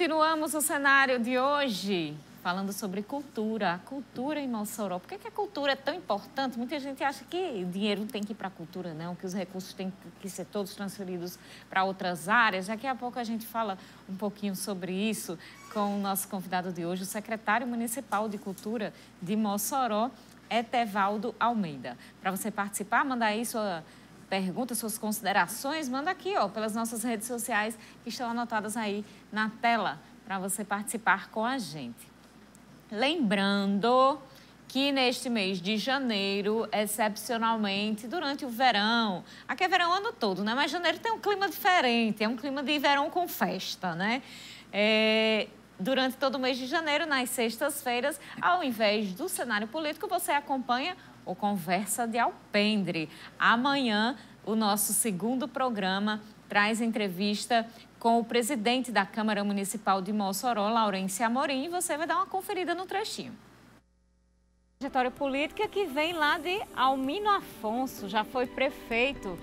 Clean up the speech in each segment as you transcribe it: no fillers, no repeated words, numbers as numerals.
Continuamos o cenário de hoje falando sobre cultura, a cultura em Mossoró. Por que a cultura é tão importante? Muita gente acha que o dinheiro não tem que ir para a cultura, não, que os recursos têm que ser todos transferidos para outras áreas. Daqui a pouco a gente fala um pouquinho sobre isso com o nosso convidado de hoje, o secretário municipal de Cultura de Mossoró, Etevaldo Almeida. Para você participar, manda aí sua pergunta, suas considerações, manda aqui, ó, pelas nossas redes sociais que estão anotadas aí na tela para você participar com a gente. Lembrando que neste mês de janeiro, excepcionalmente, durante o verão, aqui é verão o ano todo, né? Mas janeiro tem um clima diferente, é um clima de verão com festa, né? Durante todo o mês de janeiro, nas sextas-feiras, ao invés do cenário político, você acompanha o Conversa de Alpendre. Amanhã, o nosso segundo programa traz entrevista com o presidente da Câmara Municipal de Mossoró, Laurêncio Amorim, e você vai dar uma conferida no trechinho. Trajetória política que vem lá de Almino Afonso, já foi prefeito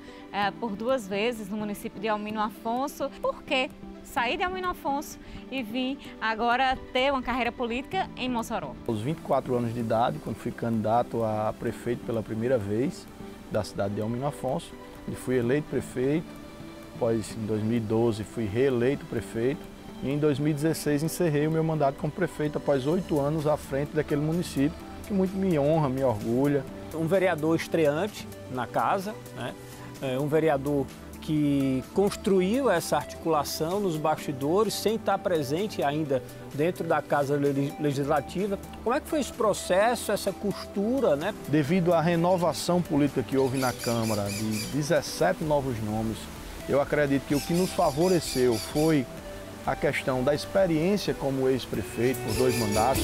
por 2 vezes no município de Almino Afonso. Por quê? Saí de Almino Afonso e vim agora ter uma carreira política em Mossoró. Aos 24 anos de idade, quando fui candidato a prefeito pela primeira vez da cidade de Almino Afonso, e fui eleito prefeito. Após, em 2012, fui reeleito prefeito e em 2016 encerrei o meu mandato como prefeito após 8 anos à frente daquele município, que muito me honra, me orgulha. Um vereador estreante na casa, né? Um vereador que construiu essa articulação nos bastidores, sem estar presente ainda dentro da Casa Legislativa. Como é que foi esse processo, essa costura, né? Devido à renovação política que houve na Câmara, de 17 novos nomes, eu acredito que o que nos favoreceu foi a questão da experiência como ex-prefeito por 2 mandatos.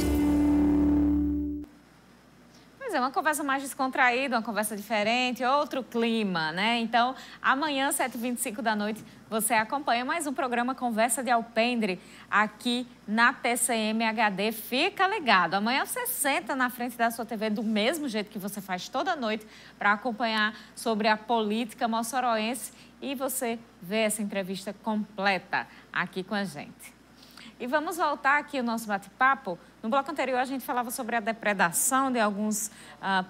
Pois é, uma conversa mais descontraída, uma conversa diferente, outro clima, né? Então, amanhã, 7h25 da noite, você acompanha mais um programa Conversa de Alpendre aqui na TCM HD. Fica ligado. Amanhã você senta na frente da sua TV do mesmo jeito que você faz toda noite para acompanhar sobre a política moçoroense e você vê essa entrevista completa aqui com a gente. E vamos voltar aqui ao nosso bate-papo. No bloco anterior, a gente falava sobre a depredação de alguns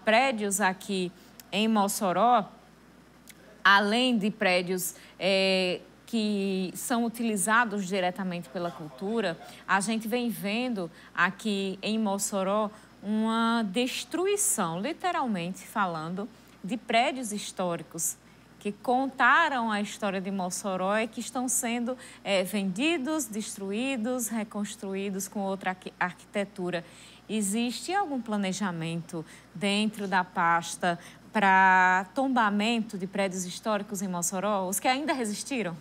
prédios aqui em Mossoró, além de prédios que são utilizados diretamente pela cultura. A gente vem vendo aqui em Mossoró uma destruição, literalmente falando, de prédios históricos que contaram a história de Mossoró e que estão sendo vendidos, destruídos, reconstruídos com outra arquitetura. Existe algum planejamento dentro da pasta para tombamento de prédios históricos em Mossoró, os que ainda resistiram?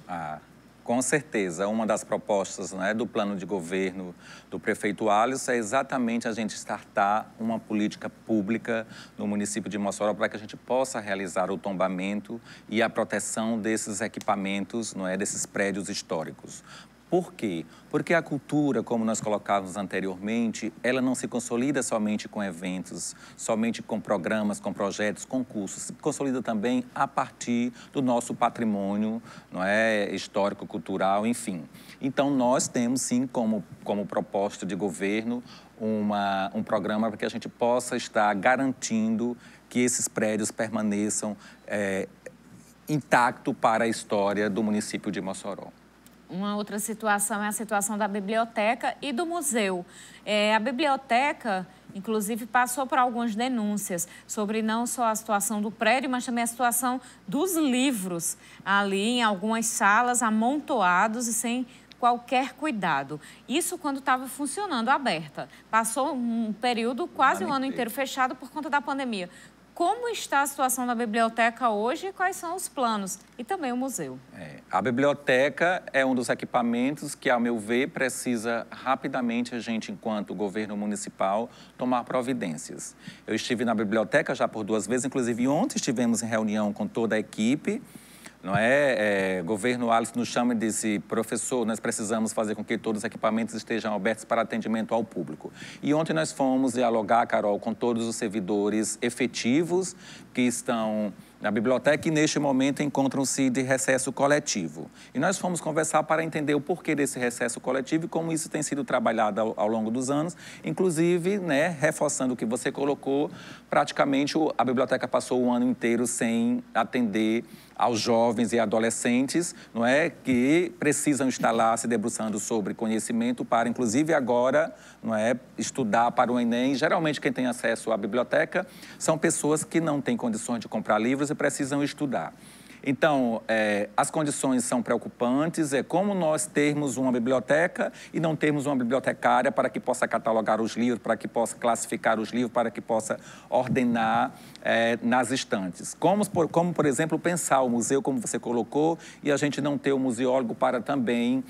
Com certeza. Uma das propostas, né, do plano de governo do prefeito Alisson é exatamente a gente startar uma política pública no município de Mossoró para que a gente possa realizar o tombamento e a proteção desses equipamentos, não é, desses prédios históricos. Por quê? Porque a cultura, como nós colocávamos anteriormente, ela não se consolida somente com eventos, somente com programas, com projetos, concursos. Se consolida também a partir do nosso patrimônio, não é, histórico, cultural, enfim. Então, nós temos, sim, como proposta de governo, um programa para que a gente possa estar garantindo que esses prédios permaneçam intactos para a história do município de Mossoró. Uma outra situação é a situação da biblioteca e do museu. A biblioteca, inclusive, passou por algumas denúncias sobre não só a situação do prédio, mas também a situação dos livros ali em algumas salas amontoados e sem qualquer cuidado. Isso quando estava funcionando, aberta. Passou um período, quase um ano inteiro fechado por conta da pandemia. Como está a situação da biblioteca hoje e quais são os planos? E também o museu. A biblioteca é um dos equipamentos que, ao meu ver, precisa rapidamente a gente, enquanto governo municipal, tomar providências. Eu estive na biblioteca já por 2 vezes, inclusive ontem estivemos em reunião com toda a equipe. Não é? Governo Alisson nos chama e disse, professor, nós precisamos fazer com que todos os equipamentos estejam abertos para atendimento ao público. E ontem nós fomos dialogar, Carol, com todos os servidores efetivos que estão na biblioteca e, neste momento, encontram-se de recesso coletivo. E nós fomos conversar para entender o porquê desse recesso coletivo e como isso tem sido trabalhado ao longo dos anos, inclusive, né, reforçando o que você colocou, praticamente a biblioteca passou o ano inteiro sem atender aos jovens e adolescentes, não é, que precisam estar lá se debruçando sobre conhecimento para, inclusive agora, não é, estudar para o Enem. Geralmente quem tem acesso à biblioteca são pessoas que não têm condições de comprar livros e precisam estudar. Então, as condições são preocupantes, é como nós termos uma biblioteca e não termos uma bibliotecária para que possa catalogar os livros, para que possa classificar os livros, para que possa ordenar nas estantes. Como, por exemplo, pensar o museu, como você colocou, e a gente não ter o museólogo para também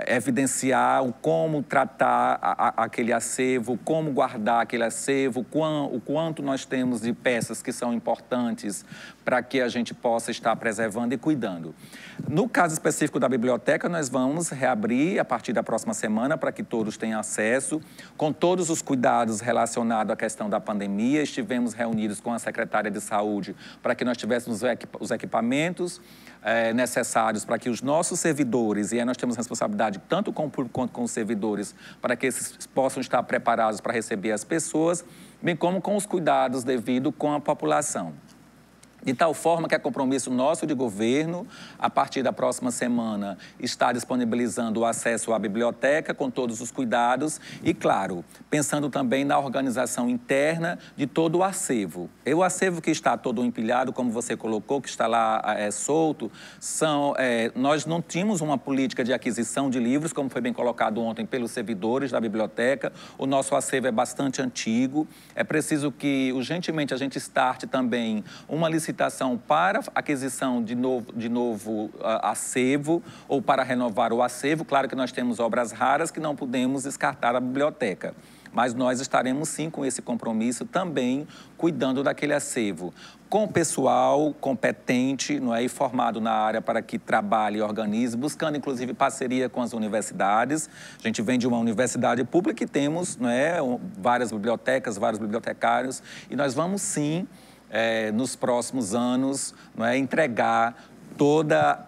evidenciar o como tratar aquele acervo, como guardar aquele acervo, o quanto nós temos de peças que são importantes para que a gente possa estar preservando e cuidando. No caso específico da biblioteca, nós vamos reabrir a partir da próxima semana para que todos tenham acesso, com todos os cuidados relacionados à questão da pandemia. Estivemos reunidos com a secretária de Saúde para que nós tivéssemos os equipamentos necessários para que os nossos servidores, e aí nós temos responsabilidade tanto com o público quanto com os servidores, para que esses possam estar preparados para receber as pessoas, bem como com os cuidados devidos com a população. De tal forma que é compromisso nosso de governo, a partir da próxima semana, está disponibilizando o acesso à biblioteca com todos os cuidados e, claro, pensando também na organização interna de todo o acervo. O acervo que está todo empilhado, como você colocou, que está lá solto, nós não tínhamos uma política de aquisição de livros, como foi bem colocado ontem pelos servidores da biblioteca. O nosso acervo é bastante antigo. É preciso que, urgentemente, a gente starte também uma licitação para aquisição de novo acervo ou para renovar o acervo. Claro que nós temos obras raras que não podemos descartar da biblioteca, mas nós estaremos sim com esse compromisso também cuidando daquele acervo, com pessoal competente, não é, e formado na área para que trabalhe e organize, buscando inclusive parceria com as universidades. A gente vem de uma universidade pública e temos, não é, várias bibliotecas, vários bibliotecários, e nós vamos sim nos próximos anos, não é, entregar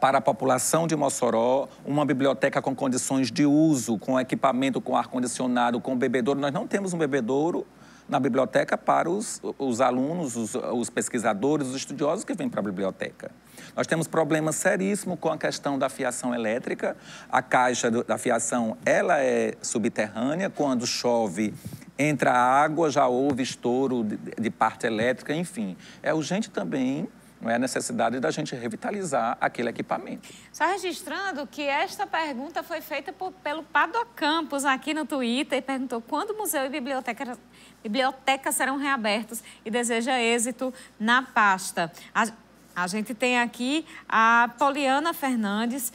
para a população de Mossoró uma biblioteca com condições de uso, com equipamento, com ar-condicionado, com bebedouro. Nós não temos um bebedouro na biblioteca para os alunos, os pesquisadores, os estudiosos que vêm para a biblioteca. Nós temos problemas seríssimos com a questão da fiação elétrica. A caixa da fiação, ela é subterrânea. Quando chove, entra água, já houve estouro de parte elétrica, enfim. É urgente também, não é, a necessidade da gente revitalizar aquele equipamento. Só registrando que esta pergunta foi feita pelo Pado Campos aqui no Twitter e perguntou quando o museu e biblioteca serão reabertos e deseja êxito na pasta. A gente tem aqui a Poliana Fernandes.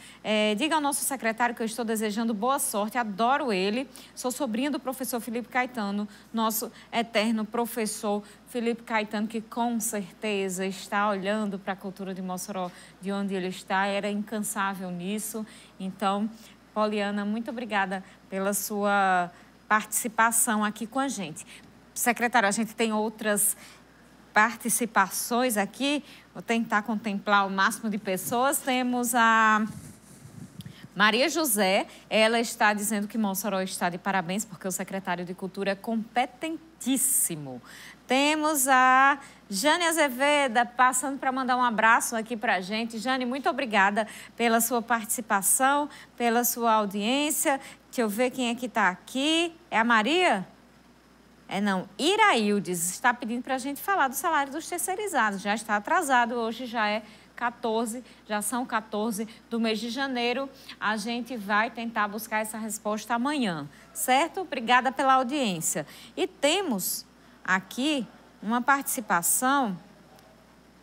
Diga ao nosso secretário que eu estou desejando boa sorte, adoro ele. Sou sobrinha do professor Felipe Caetano, nosso eterno professor Felipe Caetano, que com certeza está olhando para a cultura de Mossoró, de onde ele está, era incansável nisso. Então, Poliana, muito obrigada pela sua participação aqui com a gente. Secretário, a gente tem outras participações aqui, vou tentar contemplar o máximo de pessoas. Temos a Maria José, ela está dizendo que Mossoró está de parabéns porque o secretário de Cultura é competentíssimo. Temos a Jane Azevedo passando para mandar um abraço aqui para a gente. Jane, muito obrigada pela sua participação, pela sua audiência. Deixa eu ver quem é que está aqui. É a Maria? Não, Iraildes está pedindo para a gente falar do salário dos terceirizados. Já está atrasado, hoje já é 14, já são 14 do mês de janeiro. A gente vai tentar buscar essa resposta amanhã, certo? Obrigada pela audiência. E temos aqui uma participação,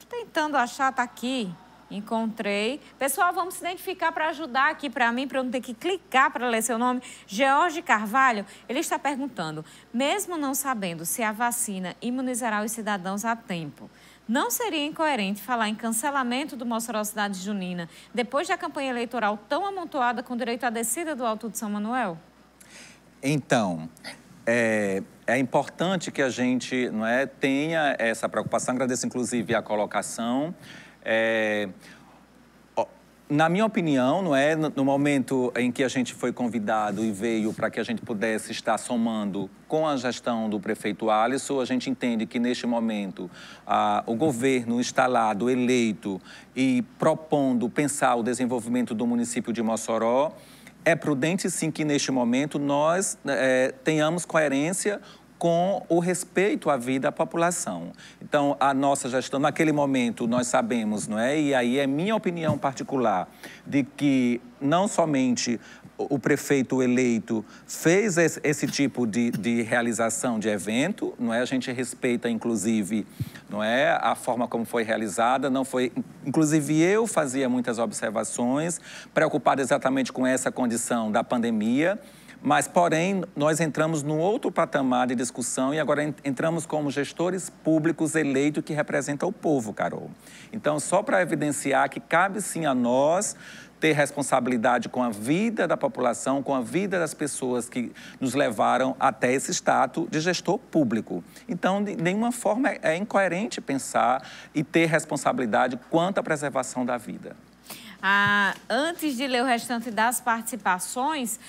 tentando achar, está aqui. Encontrei. Pessoal, vamos se identificar para ajudar aqui para mim, para eu não ter que clicar para ler seu nome. George Carvalho, ele está perguntando, mesmo não sabendo se a vacina imunizará os cidadãos a tempo, não seria incoerente falar em cancelamento do Mossoró Cidade Junina depois da campanha eleitoral tão amontoada com direito à descida do Alto de São Manuel? Então, é importante que a gente, não é, tenha essa preocupação. Agradeço, inclusive, a colocação. Na minha opinião, não é, no momento em que a gente foi convidado e veio para que a gente pudesse estar somando com a gestão do prefeito Alisson, a gente entende que, neste momento, o governo instalado, eleito e propondo pensar o desenvolvimento do município de Mossoró, é prudente, sim, que, neste momento, nós tenhamos coerência com o respeito à vida da população. Então, a nossa gestão, naquele momento, nós sabemos, não é? E aí é minha opinião particular, de que não somente o prefeito eleito fez esse tipo de realização de evento, não é? A gente respeita, inclusive, não é, a forma como foi realizada, não foi... Inclusive, eu fazia muitas observações, preocupado exatamente com essa condição da pandemia. Mas, porém, nós entramos num outro patamar de discussão e agora entramos como gestores públicos eleitos que representam o povo, Carol. Então, só para evidenciar que cabe sim a nós ter responsabilidade com a vida da população, com a vida das pessoas que nos levaram até esse status de gestor público. Então, de nenhuma forma é incoerente pensar e ter responsabilidade quanto à preservação da vida. Antes de ler o restante das participações,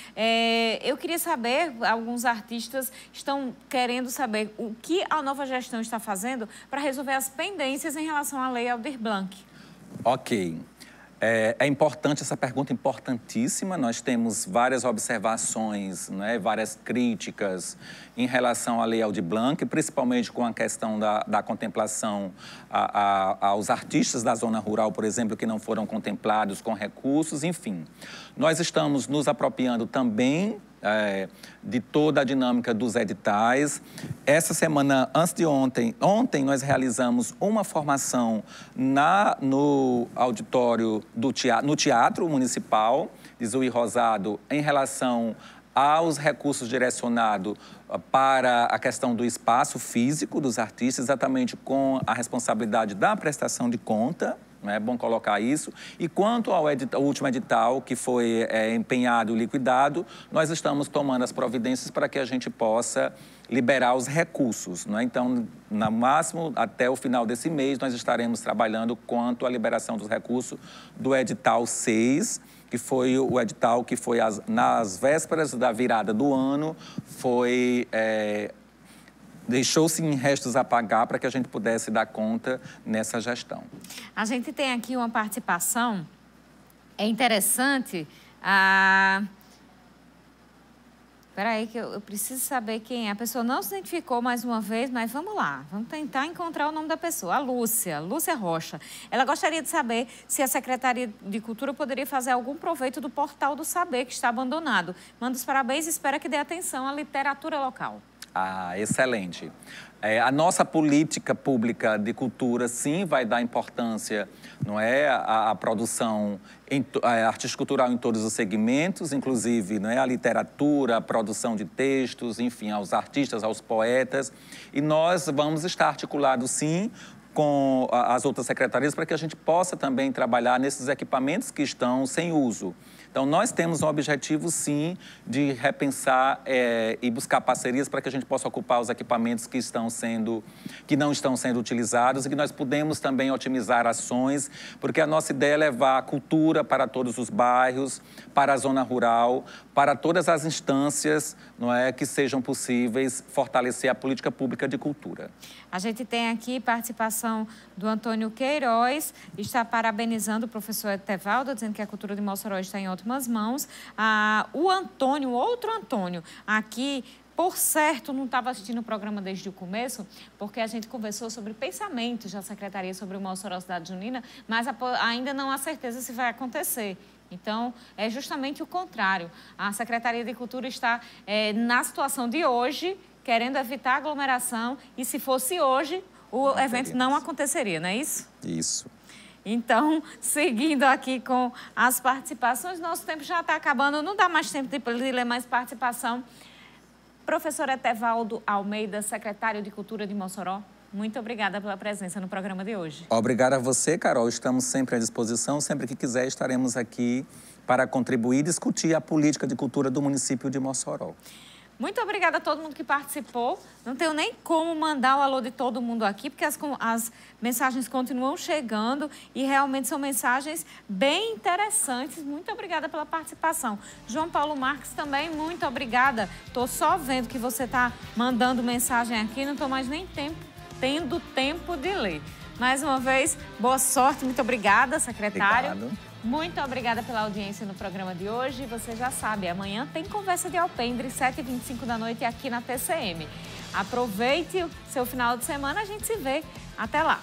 eu queria saber, alguns artistas estão querendo saber o que a nova gestão está fazendo para resolver as pendências em relação à Lei Aldir Blanc. Ok. É importante, essa pergunta importantíssima. Nós temos várias observações, né, várias críticas em relação à Lei Aldir Blanc, principalmente com a questão da contemplação aos artistas da zona rural, por exemplo, que não foram contemplados com recursos, enfim. Nós estamos nos apropriando também de toda a dinâmica dos editais. Essa semana, antes de ontem, nós realizamos uma formação no auditório no Teatro Municipal de Zui Rosado em relação aos recursos direcionados para a questão do espaço físico dos artistas, exatamente com a responsabilidade da prestação de conta. É bom colocar isso. E quanto ao último edital, que foi empenhado e liquidado, nós estamos tomando as providências para que a gente possa liberar os recursos. Não é? Então, no máximo, até o final desse mês, nós estaremos trabalhando quanto à liberação dos recursos do edital 6, que foi o edital que foi nas vésperas da virada do ano, deixou-se em restos a pagar para que a gente pudesse dar conta nessa gestão. A gente tem aqui uma participação, é interessante. Espera aí que eu preciso saber quem é. A pessoa não se identificou mais uma vez, mas vamos lá. Vamos tentar encontrar o nome da pessoa. A Lúcia Rocha. Ela gostaria de saber se a Secretaria de Cultura poderia fazer algum proveito do Portal do Saber, que está abandonado. Manda os parabéns e espera que dê atenção à literatura local. Excelente. A nossa política pública de cultura, sim, vai dar importância, não é, à produção artístico-cultural em todos os segmentos, inclusive, não é, a literatura, a produção de textos, enfim, aos artistas, aos poetas. E nós vamos estar articulados, sim, com as outras secretarias para que a gente possa também trabalhar nesses equipamentos que estão sem uso. Então, nós temos um objetivo, sim, de repensar e buscar parcerias para que a gente possa ocupar os equipamentos que não estão sendo utilizados e que nós podemos também otimizar ações, porque a nossa ideia é levar a cultura para todos os bairros, para a zona rural, para todas as instâncias, não é, que sejam possíveis fortalecer a política pública de cultura. A gente tem aqui participação do Antônio Queiroz, está parabenizando o professor Etevaldo, dizendo que a cultura de Mossoró está em ótimas mãos. O Antônio, outro Antônio, aqui, por certo, não estava assistindo o programa desde o começo, porque a gente conversou sobre pensamentos da Secretaria sobre o Mossoró Cidade Junina, mas ainda não há certeza se vai acontecer. Então, é justamente o contrário. A Secretaria de Cultura está na situação de hoje, querendo evitar aglomeração, e se fosse hoje, o evento não aconteceria, não é isso? Isso. Então, seguindo aqui com as participações, nosso tempo já está acabando, não dá mais tempo de ler mais participação. Professor Etevaldo Almeida, secretário de Cultura de Mossoró, muito obrigada pela presença no programa de hoje. Obrigado a você, Carol. Estamos sempre à disposição. Sempre que quiser, estaremos aqui para contribuir e discutir a política de cultura do município de Mossoró. Muito obrigada a todo mundo que participou. Não tenho nem como mandar o alô de todo mundo aqui, porque as mensagens continuam chegando e realmente são mensagens bem interessantes. Muito obrigada pela participação. João Paulo Marques também, muito obrigada. Estou só vendo que você está mandando mensagem aqui, não estou mais nem tendo tempo de ler. Mais uma vez, boa sorte, muito obrigada, secretário. Obrigado. Muito obrigada pela audiência no programa de hoje. Você já sabe, amanhã tem Conversa de Alpendre, 7h25 da noite, aqui na TCM. Aproveite o seu final de semana, a gente se vê. Até lá!